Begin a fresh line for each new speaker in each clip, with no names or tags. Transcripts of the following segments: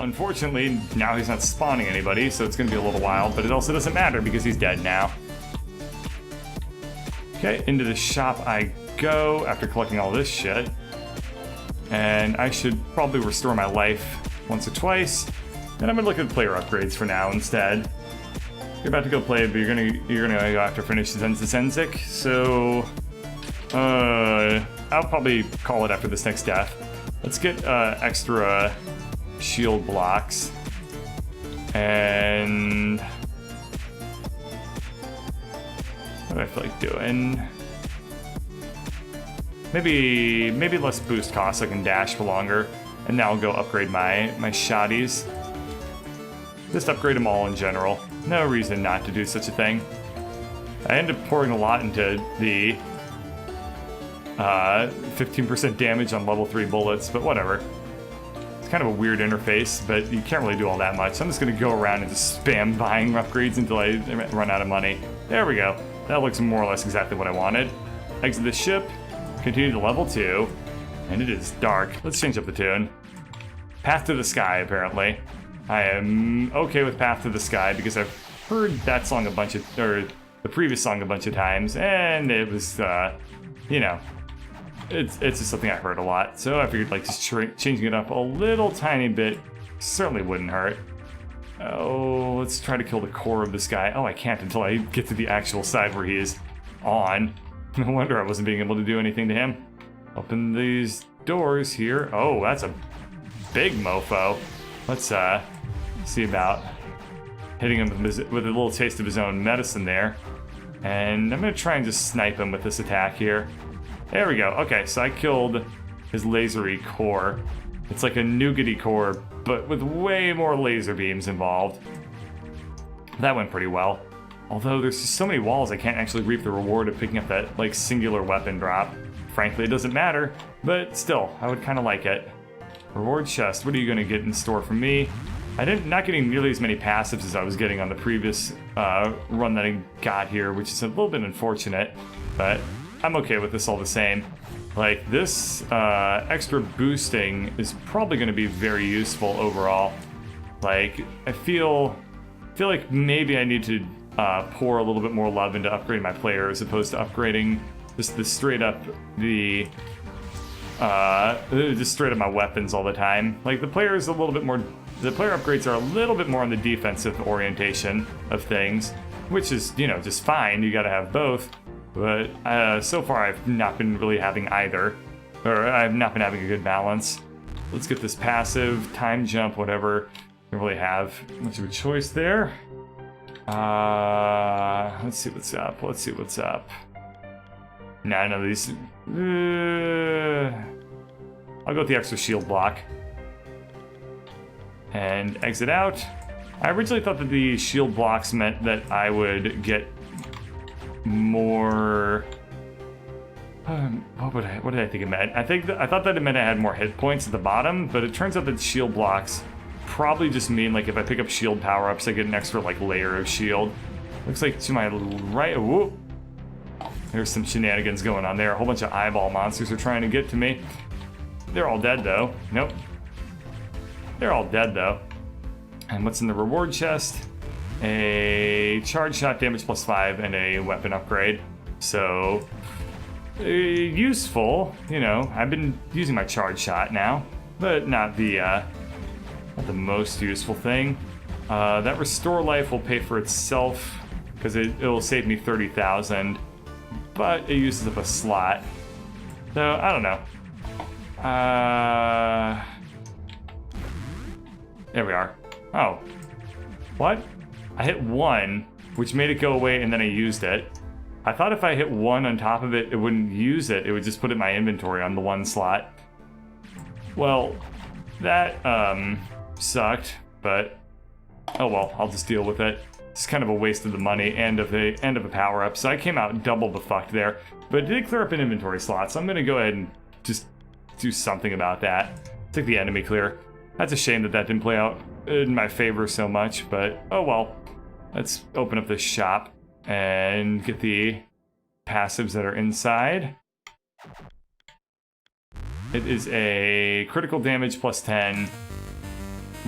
Unfortunately, now he's not spawning anybody, so it's going to be a little while, but it also doesn't matter because he's dead now. Okay, into the shop I go after collecting all this shit. And I should probably restore my life once or twice. And I'm going to look at player upgrades for now instead. You're about to go play, but you're gonna go after finish Zenizizenzic, so I'll probably call it after this next death. Let's get extra shield blocks, and what do I feel like doing? Maybe less boost cost so I can dash for longer, and now I'll go upgrade my shotties. Just upgrade them all in general. No reason not to do such a thing. I ended up pouring a lot into the 15% damage on level 3 bullets, but whatever. It's kind of a weird interface, but you can't really do all that much. So I'm just going to go around and just spam buying upgrades until I run out of money. There we go. That looks more or less exactly what I wanted. Exit the ship, continue to level 2, and it is dark. Let's change up the tune. Path to the Sky, apparently. I am okay with Path to the Sky because I've heard that song a bunch of, or the previous song a bunch of times, and it was, you know, it's just something I heard a lot. So I figured like just changing it up a little tiny bit certainly wouldn't hurt. Oh, let's try to kill the core of this guy. Oh, I can't until I get to the actual side where he is on. No wonder I wasn't being able to do anything to him. Open these doors here. Oh, that's a big mofo. Let's see about hitting him with a little taste of his own medicine there. And I'm going to try and just snipe him with this attack here. There we go. Okay, so I killed his lasery core. It's like a nougaty core, but with way more laser beams involved. That went pretty well. Although there's just so many walls, I can't actually reap the reward of picking up that like singular weapon drop. Frankly, it doesn't matter, but still, I would kind of like it. Reward chest, what are you going to get in store from me? Not getting nearly as many passives as I was getting on the previous run that I got here, which is a little bit unfortunate, but I'm okay with this all the same. Like, this extra boosting is probably going to be very useful overall. Like, I feel like maybe I need to pour a little bit more love into upgrading my player as opposed to upgrading just straight up just straight up my weapons all the time. Like, the player upgrades are a little bit more on the defensive orientation of things, which is, you know, just fine. You gotta have both. But so far I've not been really having either, or I've not been having a good balance. Let's get this passive, time jump, whatever. Don't really have much of a choice there. Let's see what's up. Nah, none of these. I'll go with the extra shield block. And exit out. I originally thought that the shield blocks meant that I would get more... what did I think it meant? I thought that it meant I had more hit points at the bottom, but it turns out that shield blocks probably just mean like if I pick up shield power-ups, I get an extra like layer of shield. Looks like to my right... Whoop! There's some shenanigans going on there. A whole bunch of eyeball monsters are trying to get to me. They're all dead though. Nope. They're all dead though. And what's in the reward chest? A charge shot damage plus 5 and a weapon upgrade. So useful, you know. I've been using my charge shot now, but not the most useful thing. That restore life will pay for itself because it'll save me 30,000, but it uses up a slot. So I don't know. There we are. Oh, what? I hit 1, which made it go away, and then I used it. I thought if I hit 1 on top of it, it wouldn't use it. It would just put it in my inventory on the 1 slot. Well, that sucked, but oh well, I'll just deal with it. It's kind of a waste of the money and of a power-up, so I came out double befucked there. But it did clear up an inventory slot, so I'm gonna go ahead and just do something about that. Take the enemy clear. That's a shame that didn't play out in my favor so much, but oh well. Let's open up this shop and get the passives that are inside. It is a critical damage plus 10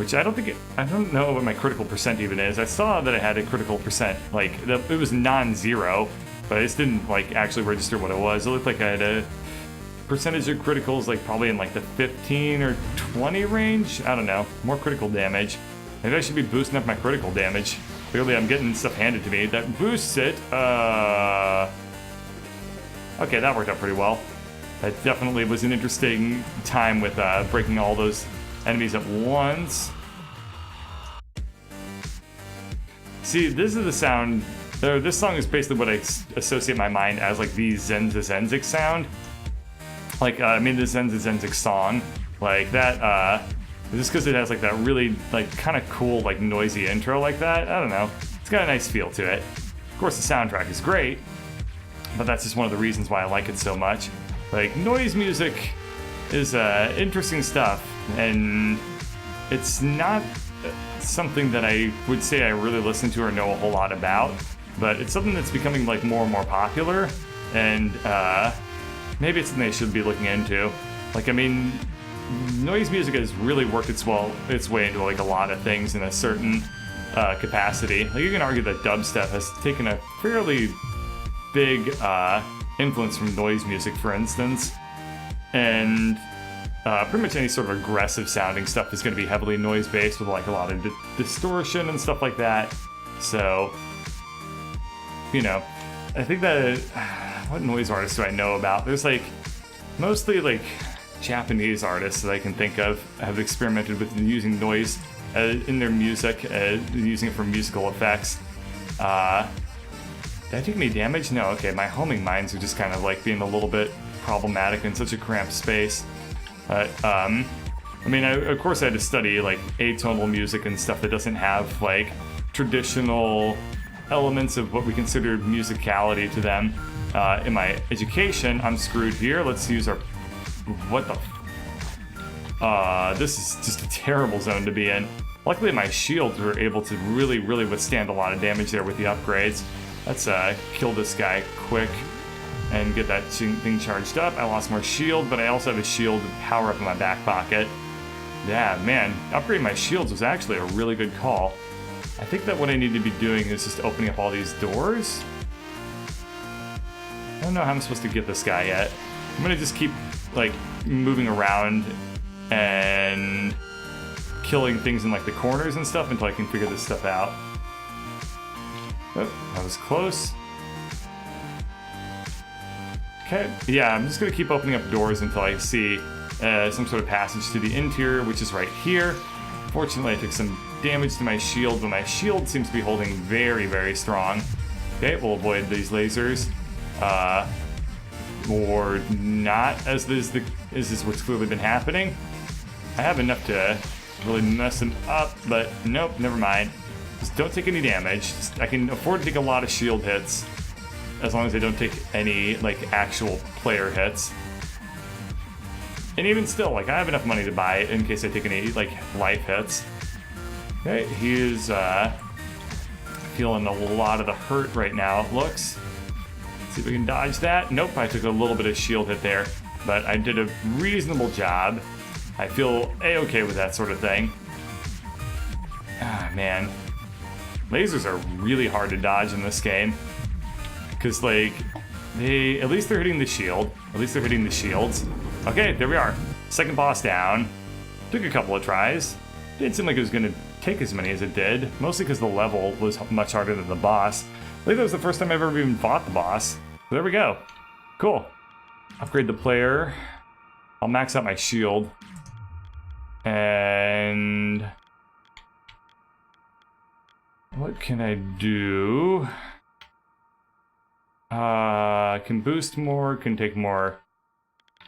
which I don't know what my critical percent even is. I saw that it had a critical percent, like, it was non-zero, but I just didn't, like, actually register what it was. It looked like I had a percentage of criticals, like, probably in, like, the 15 or 20 range? I don't know. More critical damage. Maybe I should be boosting up my critical damage. Clearly, I'm getting stuff handed to me. That boosts it. Okay, that worked out pretty well. That definitely was an interesting time with breaking all those enemies at once. See, this is the sound. This song is basically what I associate my mind as, like, the Zenzizenzic sound. Like, the Zenizizenzic song. Like, that, just because it has, like, that really, like, kind of cool, like, noisy intro like that. I don't know. It's got a nice feel to it. Of course, the soundtrack is great, but that's just one of the reasons why I like it so much. Like, noise music is interesting stuff, and it's not something that I would say I really listen to or know a whole lot about, but it's something that's becoming, like, more and more popular, and maybe it's something I should be looking into. Like, I mean, noise music has really worked its way into, like, a lot of things in a certain capacity. Like, you can argue that dubstep has taken a fairly big influence from noise music, for instance, and pretty much any sort of aggressive sounding stuff is going to be heavily noise based with, like, a lot of distortion and stuff like that. So, you know, I think that what noise artists do I know about? There's, like, mostly, like, Japanese artists that I can think of have experimented with using noise in their music, using it for musical effects. Did I take any damage? No, okay, my homing mines are just kind of, like, being a little bit problematic in such a cramped space. But, I mean, of course I had to study, like, atonal music and stuff that doesn't have, like, traditional elements of what we consider musicality to them. In my education, I'm screwed here. Let's use our... What the... this is just a terrible zone to be in. Luckily, my shields were able to really, really withstand a lot of damage there with the upgrades. Let's kill this guy quick and get that thing charged up. I lost more shield, but I also have a shield power up in my back pocket. Yeah, man, upgrading my shields was actually a really good call. I think that what I need to be doing is just opening up all these doors. I don't know how I'm supposed to get this guy yet. I'm gonna just keep, like, moving around and killing things in, like, the corners and stuff until I can figure this stuff out. Oh, that was close. Okay, yeah, I'm just gonna keep opening up doors until I see some sort of passage to the interior, which is right here. Fortunately, I took some damage to my shield, but my shield seems to be holding very, very strong. Okay, we'll avoid these lasers. Or not, as this is what's clearly been happening. I have enough to really mess him up, but nope, never mind. Just don't take any damage. I can afford to take a lot of shield hits, as long as I don't take any, like, actual player hits. And even still, like, I have enough money to buy it in case I take any, like, life hits. Okay, he is feeling a lot of the hurt right now, it looks. Let's see if we can dodge that. Nope, I took a little bit of shield hit there, but I did a reasonable job. I feel A-okay with that sort of thing. Ah, man. Lasers are really hard to dodge in this game. Because, like, at least they're hitting the shield. At least they're hitting the shields. Okay, there we are. Second boss down. Took a couple of tries. Didn't seem like it was going to take as many as it did. Mostly because the level was much harder than the boss. I think that was the first time I've ever even fought the boss. So there we go. Cool. Upgrade the player. I'll max out my shield. And... what can I do? Can boost more, can take more.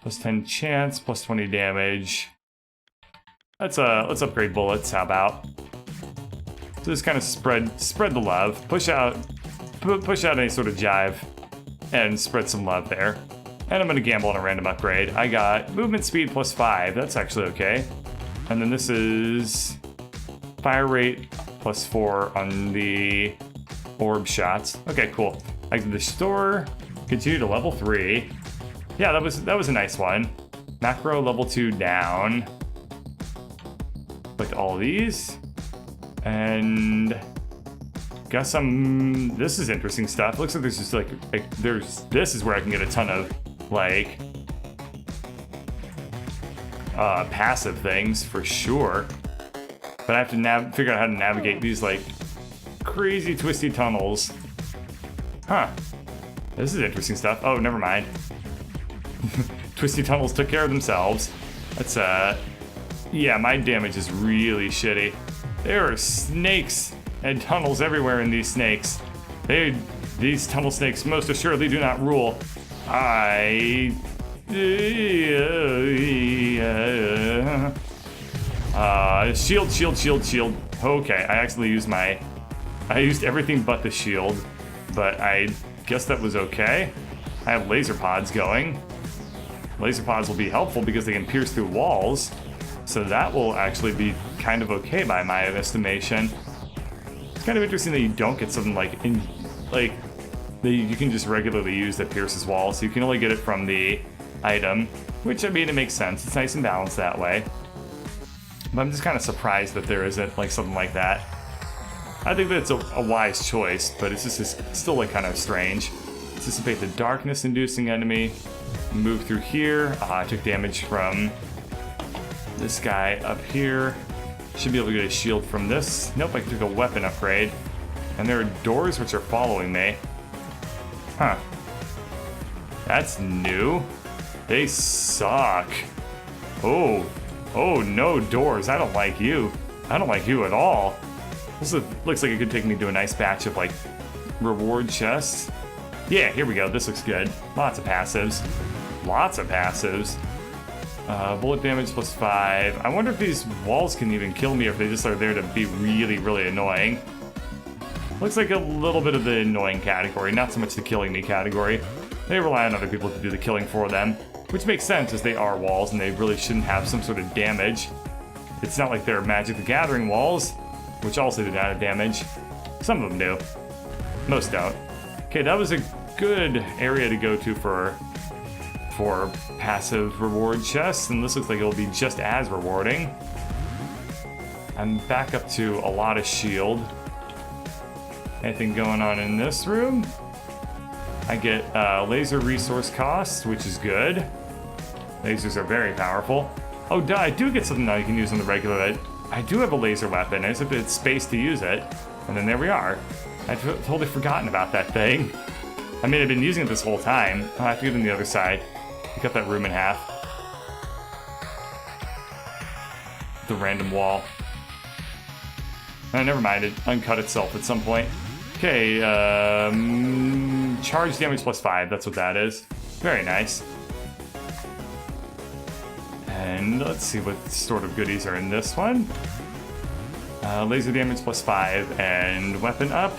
Plus 10 chance, plus 20 damage. Let's upgrade bullets, how about? So just kind of spread the love. Push out any sort of jive and spread some love there. And I'm gonna gamble on a random upgrade. I got movement speed plus 5, that's actually okay. And then this is fire rate plus 4 on the orb shots. Okay, cool. Exit the store, continue to level 3. Yeah, that was a nice one. Macro level 2 down. Collect all of these. And guess this is interesting stuff. Looks like there's just like this is where I can get a ton of like passive things for sure. But I have to figure out how to navigate these like crazy twisty tunnels. Huh. This is interesting stuff. Oh, never mind. Twisty tunnels took care of themselves. That's yeah, my damage is really shitty. There are snakes and tunnels everywhere in these snakes. These tunnel snakes most assuredly do not rule. Shield, shield, shield, shield. Okay, I actually used I used everything but the shield, but I guess that was okay. I have laser pods going. Laser pods will be helpful because they can pierce through walls, so that will actually be kind of okay by my estimation. It's kind of interesting that you don't get something that you can just regularly use that pierces walls, so you can only get it from the item, which, I mean, it makes sense. It's nice and balanced that way. But I'm just kind of surprised that there isn't like something like that. I think that it's a wise choice, but it's just still like kind of strange. Anticipate the darkness-inducing enemy. Move through here. I took damage from this guy up here. Should be able to get a shield from this. Nope, I took a weapon upgrade. And there are doors which are following me. Huh. That's new. They suck. Oh, no doors. I don't like you. I don't like you at all. This looks like it could take me to a nice batch of like reward chests. Yeah, here we go. This looks good. Lots of passives. Lots of passives. Bullet damage +5. I wonder if these walls can even kill me or if they just are there to be really, really annoying. Looks like a little bit of the annoying category, not so much the killing me category. They rely on other people to do the killing for them, which makes sense as they are walls and they really shouldn't have some sort of damage. It's not like they're Magic the Gathering walls, which also do not have damage. Some of them do. Most don't. Okay, that was a good area to go to for passive reward chests, and this looks like it'll be just as rewarding. I'm back up to a lot of shield. Anything going on in this room? I get laser resource cost, which is good. Lasers are very powerful. Oh, duh, I do get something that I can use on the regular. I do have a laser weapon. I just have to get space to use it. And then there we are. I'd totally forgotten about that thing. I mean, I've been using it this whole time. I'll have to get on the other side. Cut that room in half. The random wall. Oh, never mind, it uncut itself at some point. Okay, charge damage +5, that's what that is. Very nice. And let's see what sort of goodies are in this one. Laser damage +5 and weapon up.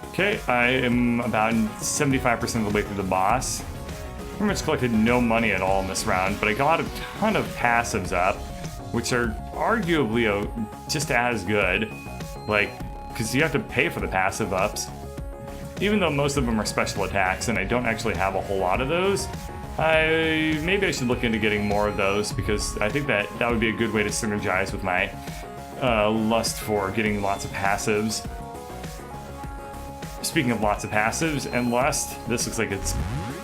Okay, I am about 75% of the way through the boss. Pretty much collected no money at all in this round, but I got a ton of passives up, which are arguably just as good. Like, because you have to pay for the passive ups. Even though most of them are special attacks, and I don't actually have a whole lot of those, maybe I should look into getting more of those, because I think that would be a good way to synergize with my lust for getting lots of passives. Speaking of lots of passives and lust, this looks like it's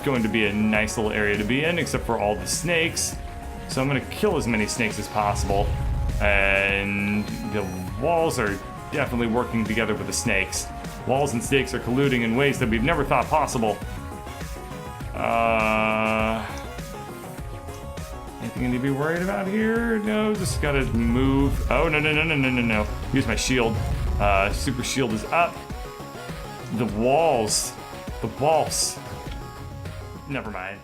going to be a nice little area to be in, except for all the snakes. So I'm going to kill as many snakes as possible. And the walls are definitely working together with the snakes. Walls and snakes are colluding in ways that we've never thought possible. Anything I need to be worried about here? No, just gotta move. Oh, no. Use my shield. Super shield is up. The walls. Never mind.